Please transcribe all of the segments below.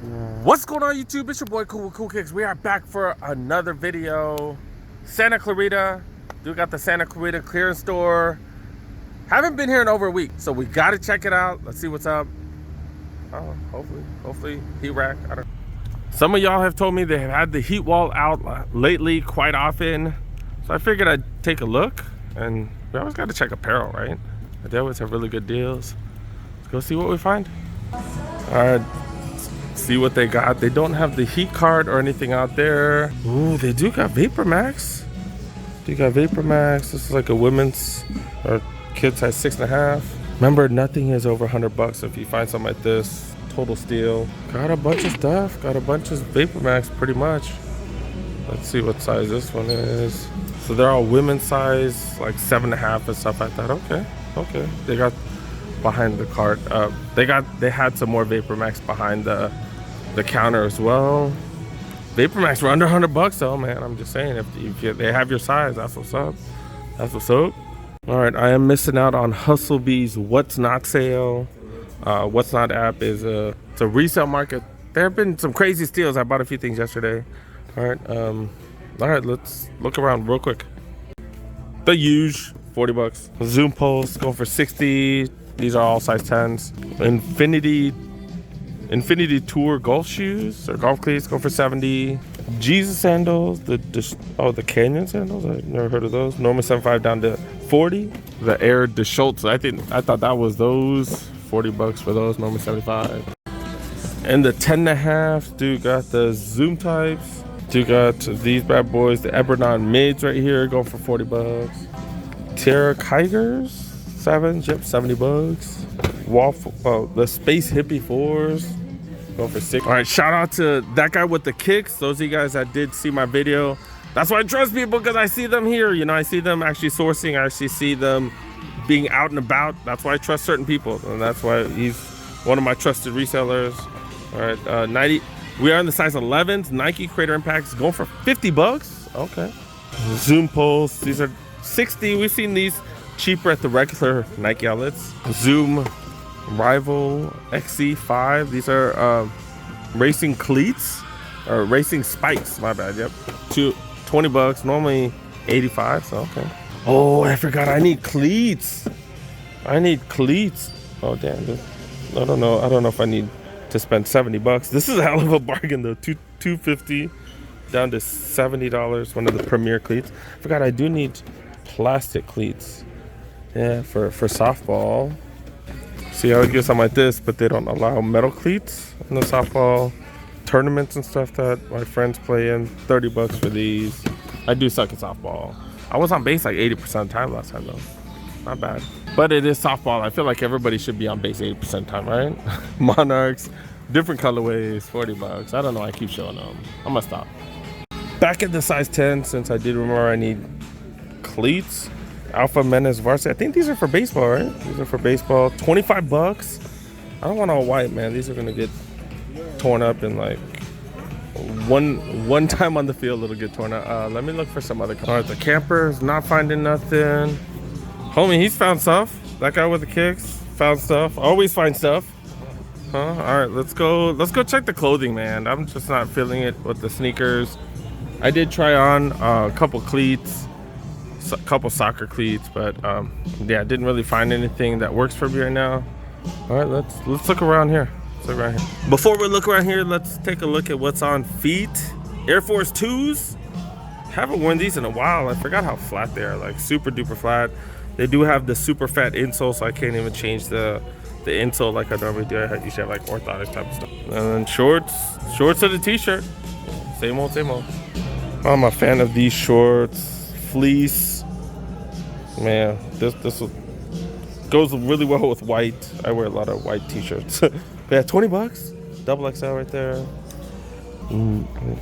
What's going on, YouTube? It's your boy Cool Kicks. We are back for another video. Santa Clarita. Dude got the Santa Clarita clearance store. Haven't been here in over a week, so we gotta check it out. Let's see what's up. Oh, hopefully heat rack. I don't. Some of y'all have told me they have had the heat wall out lately quite often, so I figured I'd take a look. And we always gotta check apparel, right? They always have really good deals. Let's go see what we find. All right. See what they got. They don't have the heat card or anything out there. Ooh, they do got Vapor Max. This is like a women's or kid size 6.5. Remember, nothing is over $100. So if you find something like this, total steal. Got a bunch of stuff. Got a bunch of Vapor Max pretty much. Let's see what size this one is. So they're all women's size, like 7.5 and stuff like that. Okay. They got behind the cart. They had some more Vapor Max behind the counter as well. Vapor Max were under $100 though, man. I'm just saying, if they have your size, that's what's up. All right, I am missing out on Hustlebee's What's Not sale. What's Not app is it's a resale market. There have been some crazy steals. I bought a few things yesterday. All right, let's look around real quick. The huge $40. Zoom posts going for 60. These are all size 10s. Infinity Tour golf shoes or golf cleats go for 70. Jesus sandals, the Canyon sandals. I've never heard of those. Normal 75 down to 40. The Air DeSchultz. I thought that was those. $40 for those. Normal 75. And the 10.5. Dude got the Zoom types. Dude got these bad boys. The Ebernon mids right here going for $40. Tierra Kigers 7s. Yep, $70. Waffle. The Space Hippie 4s. Go for 6. All right, shout out to that guy with the kicks. Those of you guys that did see my video. That's why I trust people, because I see them here. You know, I see them actually sourcing. I actually see them being out and about. That's why I trust certain people, and that's why he's one of my trusted resellers. All right, 90. We are in the size 11s. Nike Crater Impacts going for $50. Okay. Zoom poles. These are 60. We've seen these cheaper at the regular Nike outlets. Zoom Rival XC5. These are racing cleats or racing spikes. My bad. Yep. $20. Normally 85. So okay. Oh, I forgot. I need cleats. Oh damn. I don't know if I need to spend $70. This is a hell of a bargain though. $250 down to $70. One of the premier cleats. I forgot I do need plastic cleats. Yeah, for softball. See, I would get something like this, but they don't allow metal cleats in the softball tournaments and stuff that my friends play in. $30 for these. I do suck at softball. I was on base like 80% of the time last time though. Not bad. But it is softball. I feel like everybody should be on base 80% of the time, right? Monarchs, different colorways, $40. I don't know. I keep showing them. I'm gonna stop. Back at the size 10, since I did remember I need cleats. Alpha Menace Varsity. I think these are for baseball, right? These are for baseball. $25. I don't want all white, man. These are gonna get torn up in like one time on the field. It'll get torn up. Let me look for some other colors. All right, the camper's not finding nothing. Homie, he's found stuff. That guy with the kicks found stuff. Always find stuff. Huh? All right, let's go check the clothing, man. I'm just not feeling it with the sneakers. I did try on a couple cleats. A couple soccer cleats, but yeah, I didn't really find anything that works for me right now. All right, let's look around here. Before we look around here, let's take a look at what's on feet. Air Force 2s. Haven't worn these in a while. I forgot how flat they are, like super duper flat. They do have the super fat insole, so I can't even change the insole like I normally do. I usually have like orthotic type of stuff. And then shorts and a t-shirt. Same old. I'm a fan of these shorts. Fleece. Man, this goes really well with white. I wear a lot of white t-shirts. But yeah, $20. Double XL right there.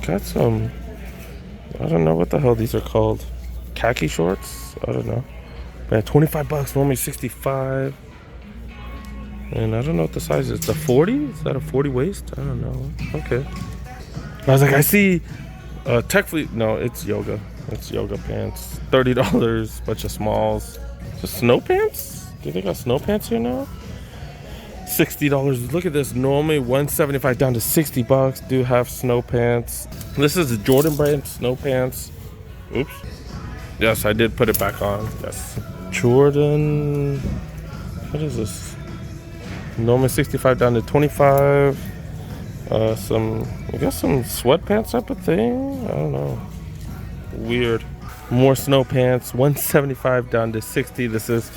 Got some, I don't know what the hell these are called. Khaki shorts? I don't know. But yeah, $25. Normally 65. And I don't know what the size is. It's a 40? Is that a 40 waist? I don't know. Okay. I was like, I see Tech Fleet. No, it's yoga. It's yoga pants. $30, bunch of smalls. Just snow pants? Do they got snow pants here now? $60. Look at this. Normally $175 down to $60. Do have snow pants. This is the Jordan brand snow pants. Oops. Yes, I did put it back on. Yes. Jordan. What is this? Normally $65 down to $25. I guess some sweatpants type of thing. I don't know. Weird. More snow pants. $175 down to $60. This is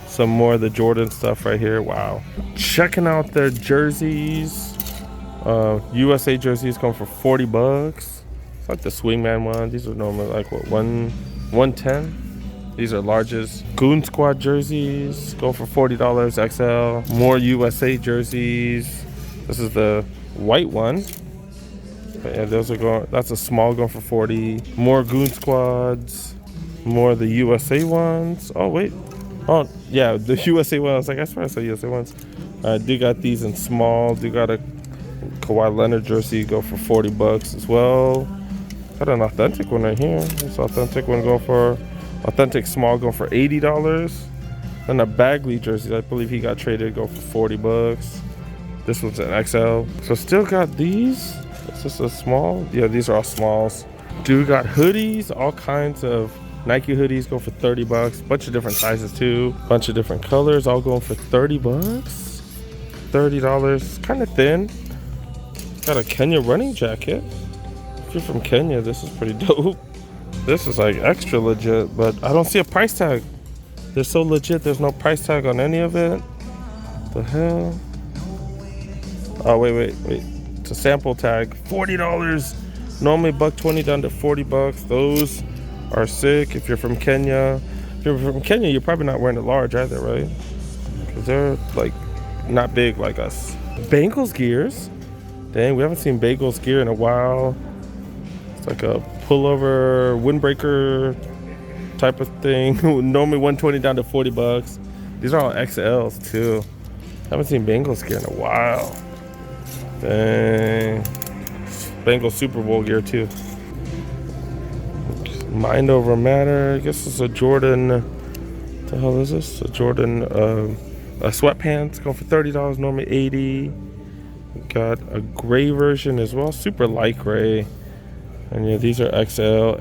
some more of the Jordan stuff right here. Wow. Checking out their jerseys. USA jerseys going for $40. It's like the Swingman one. These are normally like what, 110. These are larges. Goon Squad jerseys go for $40 XL. More USA jerseys. This is the white one. But yeah, those are going. That's a small going for $40. More Goon Squads. More of the USA ones. Oh wait. Oh yeah, the USA one. I was like, I swear I saw USA ones. Do got these in small. Do got a Kawhi Leonard jersey go for $40 as well. Got an authentic one right here. This authentic one go for authentic small go for $80. And a Bagley jersey, I believe he got traded, go for $40. This one's an XL. So still got these. Is this a small? Yeah, these are all smalls. Dude got hoodies, all kinds of Nike hoodies go for $30. Bunch of different sizes too. Bunch of different colors, all going for $30. $30. Kind of thin. Got a Kenya running jacket. If you're from Kenya, this is pretty dope. This is like extra legit, but I don't see a price tag. They're so legit, there's no price tag on any of it. The hell? Oh, wait. It's a sample tag. $40. Normally $120 down to $40. Those are sick if you're from Kenya. If you're from Kenya, you're probably not wearing a large either, right? Because they're like not big like us. Bengals gears. Dang, we haven't seen Bengals gear in a while. It's like a pullover windbreaker type of thing. Normally $120 down to $40. These are all XLs too. Haven't seen Bengals gear in a while. Dang. Bengals Super Bowl gear too. Mind over matter. I guess it's a Jordan. What the hell is this? A Jordan sweatpants going for $30. Normally $80. Got a gray version as well. Super light gray. And yeah, these are XLs.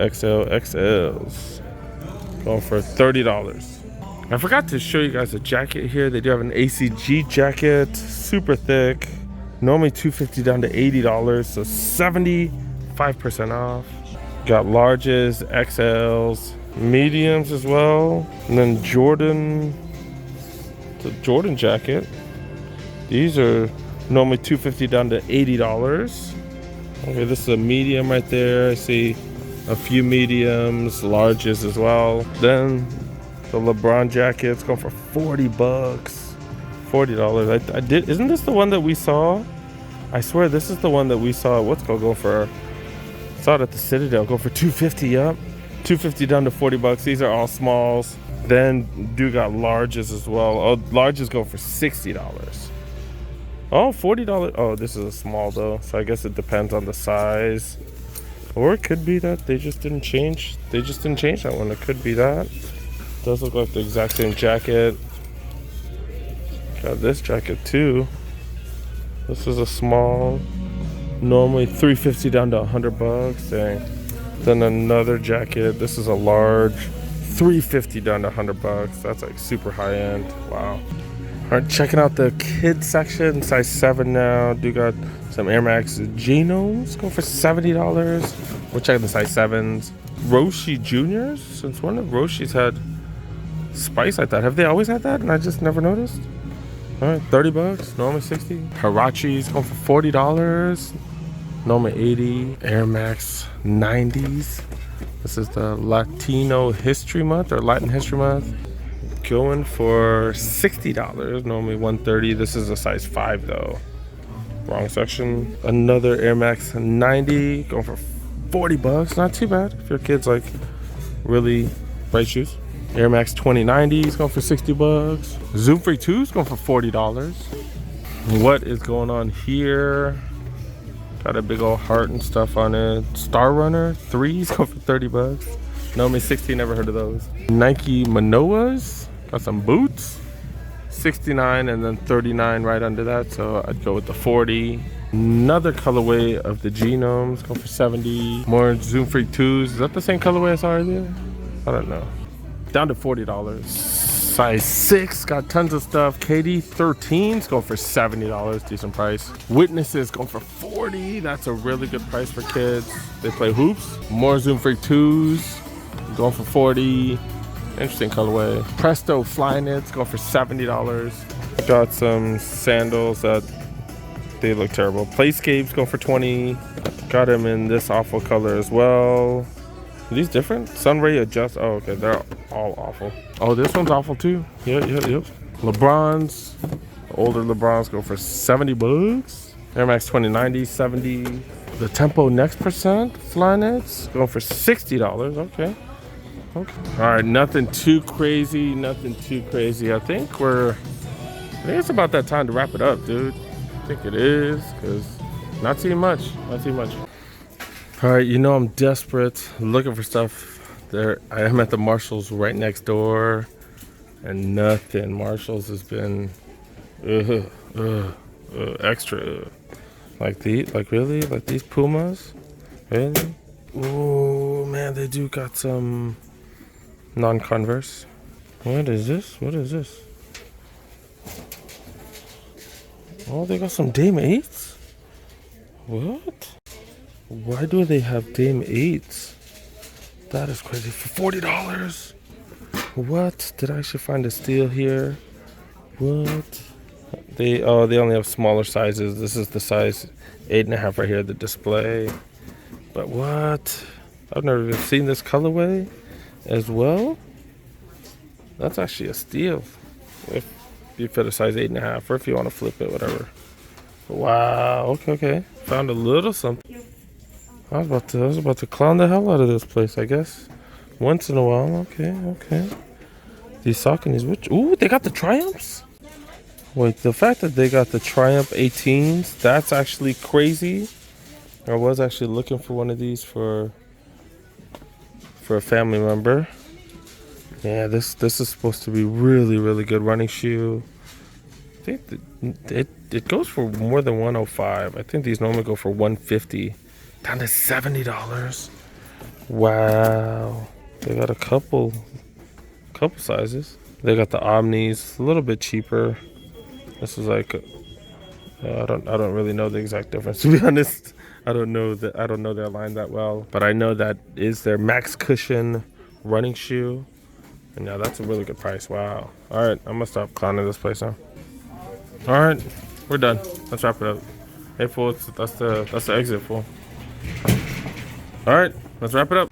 Going for $30. I forgot to show you guys a jacket here. They do have an ACG jacket. Super thick. Normally $250 down to $80. So 75% off. Got larges, XLs, mediums as well. And then Jordan. It's a Jordan jacket. These are normally $250 down to $80. Okay, this is a medium right there. I see a few mediums, larges as well. Then the LeBron jackets go for $40. $40. I did. Isn't this the one that we saw? I swear this is the one that we saw. What's go for? Saw it at the Citadel. Go for $250. Yup, $250 down to $40. These are all smalls. Then do got larges as well. Oh, larges go for $60. Oh, $40. Oh, this is a small though, so I guess it depends on the size. Or it could be that they just didn't change. They just didn't change that one. It could be that. Does look like the exact same jacket. Got this jacket too. This is a small. Normally $350 down to $100. Dang. Then another jacket. This is a large. $350 down to $100. That's like super high end. Wow. All right, checking out the kids section, size 7 now. Do got some Air Max Genomes going for $70. We're checking the size 7s. Roshi Juniors. Since when have Roshi's had spice like that? Have they always had that and I just never noticed? All right, $30. Normally $60. Hirachis going for $40. Normally $80. Air Max 90s. This is the Latino History Month or Latin History Month. Going for $60. Normally $130. This is a size 5 though. Wrong section. Another Air Max 90 going for $40. Not too bad if your kid's like really bright shoes. Air Max 2090s going for $60. Zoom Free 2s going for $40. What is going on here? Got a big old heart and stuff on it. Star Runner 3s going for $30. Normally $60. Never heard of those. Nike Manoas. Got some boots. $69 and then $39 right under that. So I'd go with the 40. Another colorway of the Genomes, go for 70. More Zoom Freak 2s. Is that the same colorway I saw earlier? I don't know. Down to $40. Size 6, got tons of stuff. KD 13s go for $70, decent price. Witnesses go for $40. That's a really good price for kids. They play hoops. More Zoom Freak 2s, going for $40. Interesting colorway. Presto Flyknits go for $70. Got some sandals that they look terrible. Playscapes go for $20. Got them in this awful color as well. Are these different? Sunray Adjust. Oh, okay. They're all awful. Oh, this one's awful too. Yep. LeBrons. Older LeBrons go for $70. Air Max 2090, 70. The Tempo Next Percent Flyknits going for $60. Okay. All right. Nothing too crazy. I think it's about that time to wrap it up, dude. I think it is, because not too much. All right, you know I'm desperate, looking for stuff. There, I am at the Marshalls right next door, and nothing. Marshalls has been extra. Like these Pumas, really? Oh man, they do got some non-Converse. What is this? Oh, they got some Dame 8s. What? Why do they have Dame 8s? That is crazy. For $40. What? Did I actually find a steal here? What? They only have smaller sizes. This is the size 8.5 right here, the display. But what? I've never even seen this colorway as well. That's actually a steal. If you fit a size 8.5, or if you want to flip it, whatever. Wow. Okay. Found a little something. I was about to clown the hell out of this place, I guess. Once in a while. Okay. These Sauconys, ooh, they got the Triumphs? Wait, the fact that they got the Triumph 18s, that's actually crazy. I was actually looking for one of these for a family member. Yeah, this is supposed to be really good running shoe. I think it goes for more than $105. I think these normally go for $150. Down to $70. Wow. They got a couple sizes. They got the Omnis, a little bit cheaper. This is like I don't really know the exact difference, to be honest. I don't know their line that well, but I know that is their max cushion running shoe. And yeah, that's a really good price. Wow. All right, I'm gonna stop clowning this place now. All right, we're done. Let's wrap it up. Hey, fool, that's the exit, fool. All right, let's wrap it up.